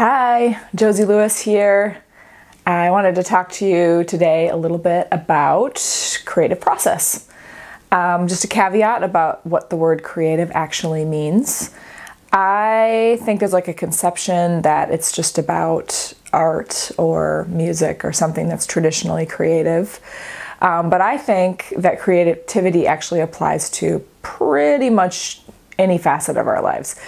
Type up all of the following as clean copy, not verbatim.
Hi, Josie Lewis here. I wanted to talk to you today a little bit about creative process. Just a caveat about what the word creative actually means. I think there's like a conception that it's just about art or music or something that's traditionally creative. But I think that creativity actually applies to pretty much any facet of our lives.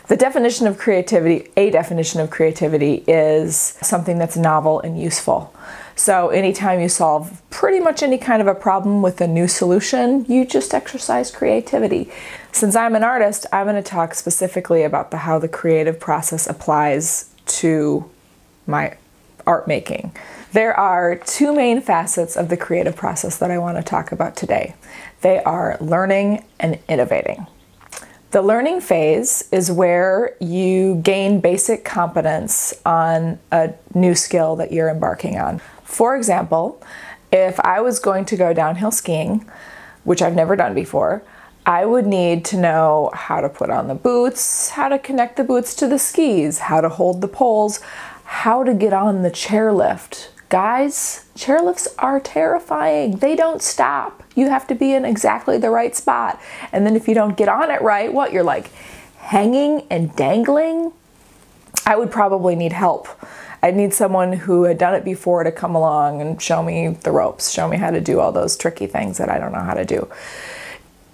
The definition of creativity, a definition of creativity, is something that's novel and useful. So anytime you solve pretty much any kind of a problem with a new solution, you just exercise creativity. Since I'm an artist, I'm going to talk specifically about how the creative process applies to my art making. There are two main facets of the creative process that I want to talk about today. They are learning and innovating. The learning phase is where you gain basic competence on a new skill that you're embarking on. For example, if I was going to go downhill skiing, which I've never done before, I would need to know how to put on the boots, how to connect the boots to the skis, how to hold the poles, how to get on the chairlift. Guys, chairlifts are terrifying. They don't stop. You have to be in exactly the right spot. And then if you don't get on it right, what, you're like hanging and dangling? I would probably need help. I'd need someone who had done it before to come along and show me the ropes, show me how to do all those tricky things that I don't know how to do.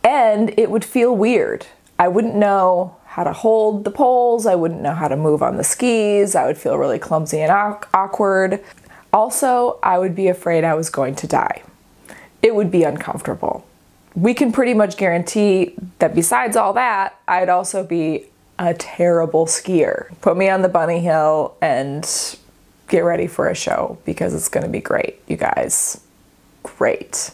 And it would feel weird. I wouldn't know how to hold the poles. I wouldn't know how to move on the skis. I would feel really clumsy and awkward. Also, I would be afraid I was going to die. It would be uncomfortable. We can pretty much guarantee that besides all that, I'd also be a terrible skier. Put me on the bunny hill and get ready for a show because it's going to be great, you guys. Great.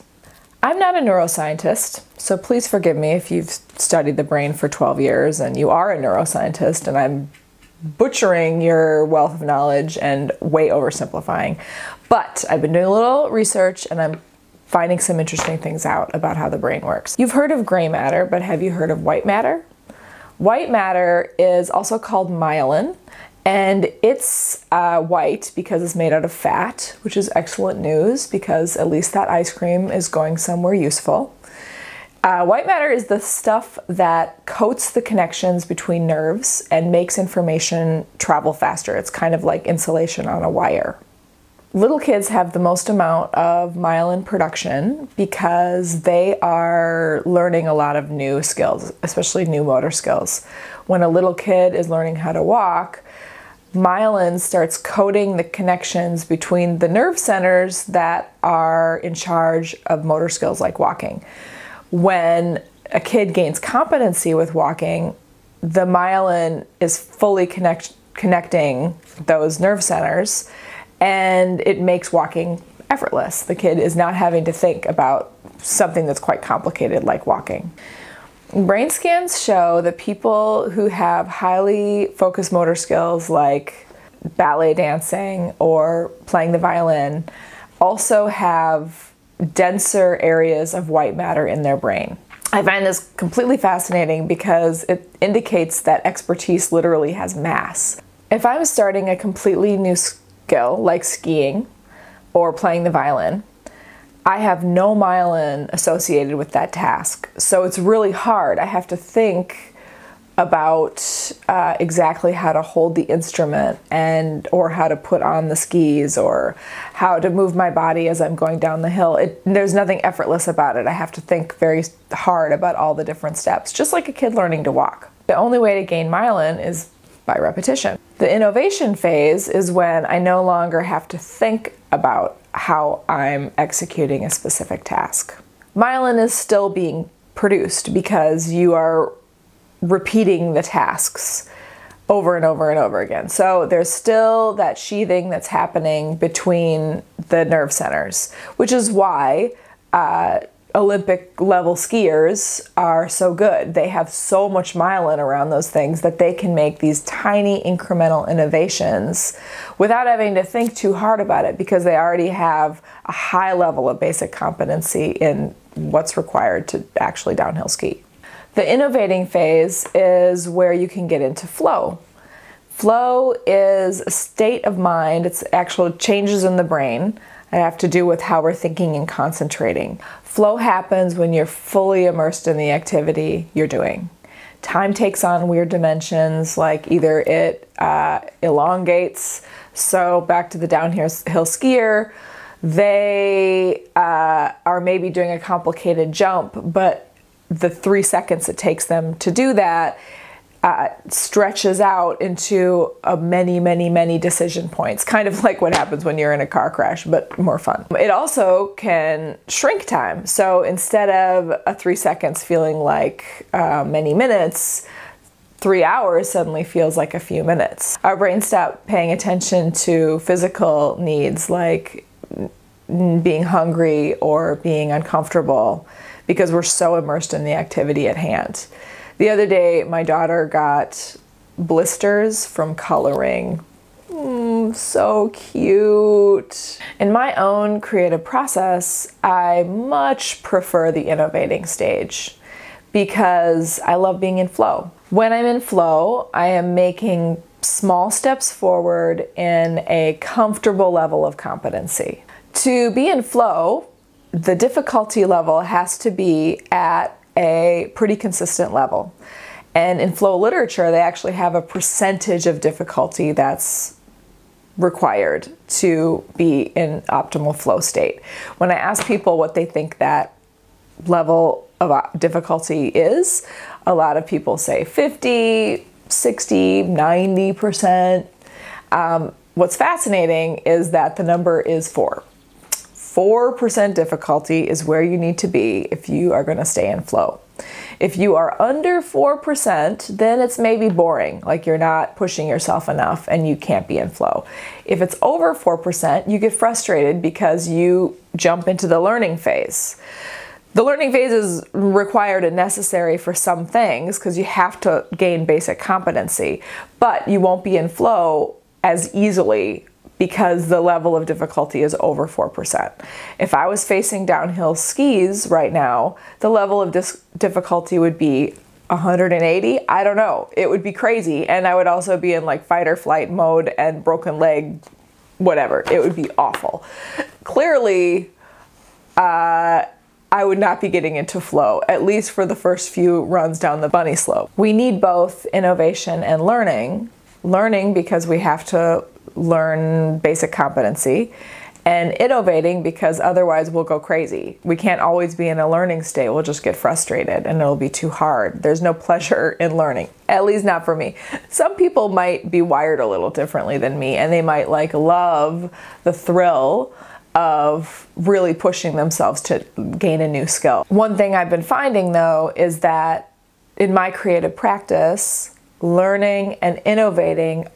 I'm not a neuroscientist, so please forgive me if you've studied the brain for 12 years and you are a neuroscientist and I'm butchering your wealth of knowledge and way oversimplifying. But I've been doing a little research and I'm finding some interesting things out about how the brain works. You've heard of gray matter, but have you heard of white matter? White matter is also called myelin, and it's white because it's made out of fat, which is excellent news because at least that ice cream is going somewhere useful. White matter is the stuff that coats the connections between nerves and makes information travel faster. It's kind of like insulation on a wire. Little kids have the most amount of myelin production because they are learning a lot of new skills, especially new motor skills. When a little kid is learning how to walk, myelin starts coating the connections between the nerve centers that are in charge of motor skills like walking. When a kid gains competency with walking, the myelin is fully connecting those nerve centers, and it makes walking effortless. The kid is not having to think about something that's quite complicated like walking. Brain scans show that people who have highly focused motor skills like ballet dancing or playing the violin also have denser areas of white matter in their brain. I find this completely fascinating because it indicates that expertise literally has mass. If I'm starting a completely new skill like skiing or playing the violin, I have no myelin associated with that task. So it's really hard. I have to think about exactly how to hold the instrument or how to put on the skis or how to move my body as I'm going down the hill. There's nothing effortless about it. I have to think very hard about all the different steps, just like a kid learning to walk. The only way to gain myelin is by repetition. The innovation phase is when I no longer have to think about how I'm executing a specific task. Myelin is still being produced because you are repeating the tasks over and over and over again. So there's still that sheathing that's happening between the nerve centers, which is why Olympic level skiers are so good. They have so much myelin around those things that they can make these tiny incremental innovations without having to think too hard about it because they already have a high level of basic competency in what's required to actually downhill ski. The innovating phase is where you can get into flow. Flow is a state of mind. It's actual changes in the brain that have to do with how we're thinking and concentrating. Flow happens when you're fully immersed in the activity you're doing. Time takes on weird dimensions, like either it elongates. So back to the downhill skier, they are maybe doing a complicated jump, but the 3 seconds it takes them to do that stretches out into many decision points, kind of like what happens when you're in a car crash, but more fun. It also can shrink time. So instead of 3 seconds feeling like many minutes, 3 hours suddenly feels like a few minutes. Our brains stop paying attention to physical needs like being hungry or being uncomfortable because we're so immersed in the activity at hand. The other day, my daughter got blisters from coloring. So cute. In my own creative process, I much prefer the innovating stage because I love being in flow. When I'm in flow, I am making small steps forward in a comfortable level of competency. To be in flow, the difficulty level has to be at a pretty consistent level. And in flow literature, they actually have a percentage of difficulty that's required to be in optimal flow state. When I ask people what they think that level of difficulty is, a lot of people say 50, 60, 90%. What's fascinating is that the number is 4. 4% difficulty is where you need to be if you are going to stay in flow. If you are under 4%, then it's maybe boring, like you're not pushing yourself enough and you can't be in flow. If it's over 4%, you get frustrated because you jump into the learning phase. The learning phase is required and necessary for some things because you have to gain basic competency, but you won't be in flow as easily because the level of difficulty is over 4%. If I was facing downhill skis right now, the level of difficulty would be 180. I don't know. It would be crazy. And I would also be in like fight or flight mode and broken leg, whatever. It would be awful. Clearly, I would not be getting into flow, at least for the first few runs down the bunny slope. We need both innovation and learning. Learning because we have to learn basic competency, and innovating because otherwise we'll go crazy. We can't always be in a learning state. We'll just get frustrated and it'll be too hard. There's no pleasure in learning, at least not for me. Some people might be wired a little differently than me, and they might like love the thrill of really pushing themselves to gain a new skill. One thing I've been finding though is that in my creative practice, learning and innovating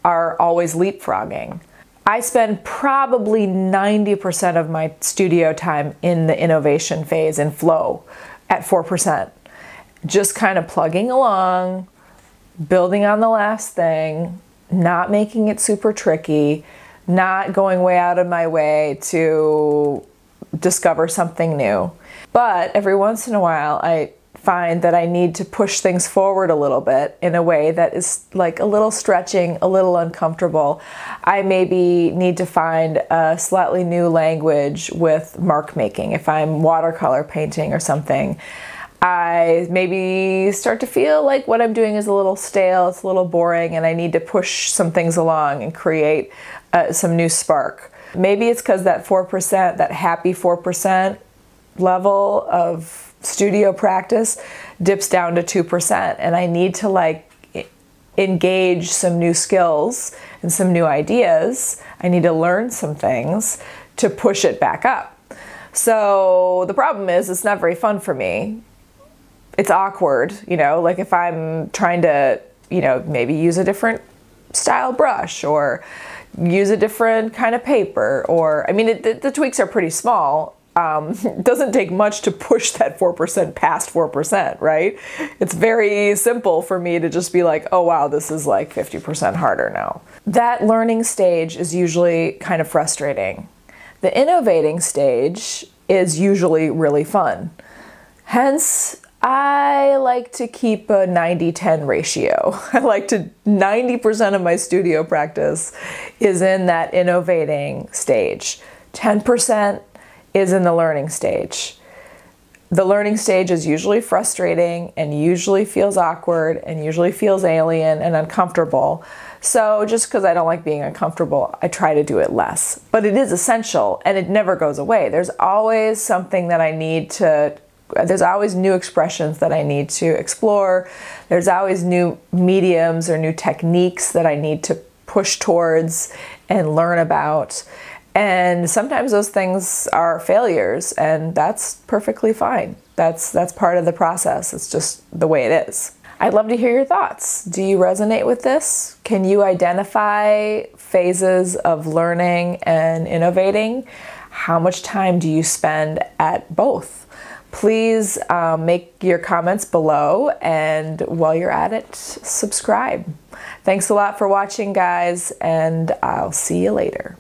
are always leapfrogging. I spend probably 90% of my studio time in the innovation phase in flow at 4%. Just kind of plugging along, building on the last thing, not making it super tricky, not going way out of my way to discover something new. But every once in a while, I find that I need to push things forward a little bit in a way that is like a little stretching, a little uncomfortable. I maybe need to find a slightly new language with mark making. If I'm watercolor painting or something, I maybe start to feel like what I'm doing is a little stale, it's a little boring, and I need to push some things along and create some new spark. Maybe it's because that 4%, that happy 4% level of studio practice dips down to 2%, and I need to like engage some new skills and some new ideas. I need to learn some things to push it back up. So the problem is it's not very fun for me. It's awkward, you know, like if I'm trying to, you know, maybe use a different style brush or use a different kind of paper, or, I mean, the tweaks are pretty small. It doesn't take much to push that 4% past 4%, right? It's very simple for me to just be like, oh wow, this is like 50% harder now. That learning stage is usually kind of frustrating. The innovating stage is usually really fun. Hence, I like to keep a 90-10 ratio. I like to, 90% of my studio practice is in that innovating stage. 10% is in the learning stage. The learning stage is usually frustrating and usually feels awkward and usually feels alien and uncomfortable. So just because I don't like being uncomfortable, I try to do it less. But it is essential and it never goes away. There's always something that I need to there's always new expressions that I need to explore. There's always new mediums or new techniques that I need to push towards and learn about. And sometimes those things are failures, and that's perfectly fine. That's part of the process. It's just the way it is. I'd love to hear your thoughts. Do you resonate with this? Can you identify phases of learning and innovating? How much time do you spend at both? Please make your comments below, and while you're at it, subscribe. Thanks a lot for watching, guys, and I'll see you later.